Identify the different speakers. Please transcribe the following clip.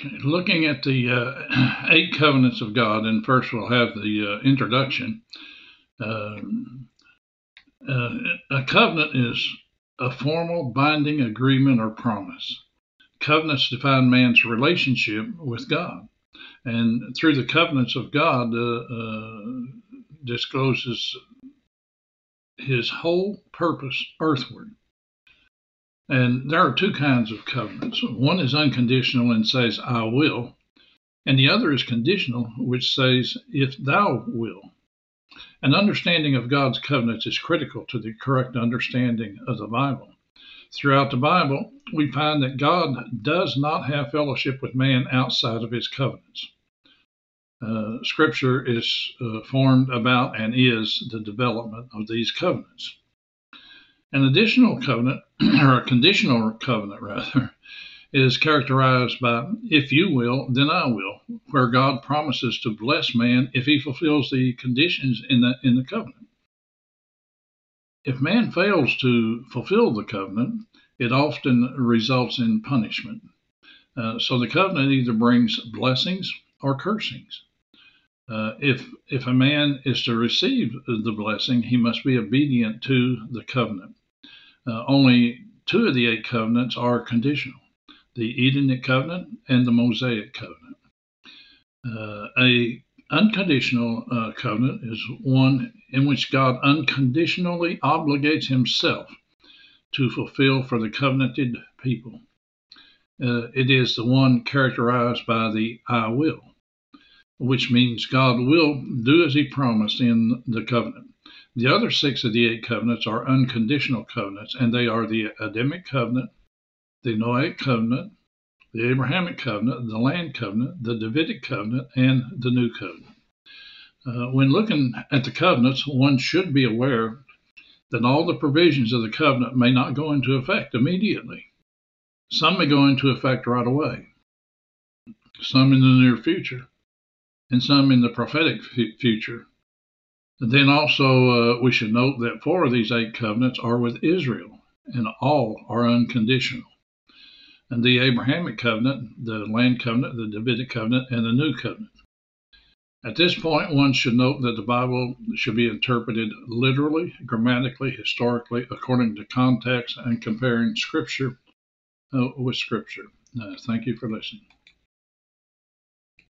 Speaker 1: Looking at the eight covenants of God, and first we'll have the introduction. Uh, a covenant is a formal binding agreement or promise. Covenants define man's relationship with God, and through the covenants of God, discloses his whole purpose earthward. And there are two kinds of covenants. One is unconditional and says, I will, and the other is conditional, which says, if thou will. An understanding of God's covenants is critical to the correct understanding of the Bible. Throughout the Bible, we find that God does not have fellowship with man outside of his covenants. Scripture is formed about and is the development of these covenants. An additional covenant, or a conditional covenant rather, is characterized by, if you will, then I will, where God promises to bless man if he fulfills the conditions in the covenant. If man fails to fulfill the covenant, it often results in punishment. So the covenant either brings blessings or cursings. If a man is to receive the blessing, he must be obedient to the covenant. Only two of the eight covenants are conditional: the Edenic covenant and the Mosaic covenant. A unconditional covenant is one in which God unconditionally obligates himself to fulfill for the covenanted people. It is the one characterized by the I will, which means God will do as he promised in the covenant. The other six of the eight covenants are unconditional covenants, and they are the Adamic covenant, the Noahic covenant, the Abrahamic covenant, the land covenant, the Davidic covenant, and the new covenant. When looking at the covenants, one should be aware that all the provisions of the covenant may not go into effect immediately. Some may go into effect right away, some in the near future, and some in the prophetic future. And then also, we should note that four of these eight covenants are with Israel, and all are unconditional. And the Abrahamic covenant, the land covenant, the Davidic covenant, and the new covenant. At this point, one should note that the Bible should be interpreted literally, grammatically, historically, according to context, and comparing Scripture with Scripture. Thank you for listening.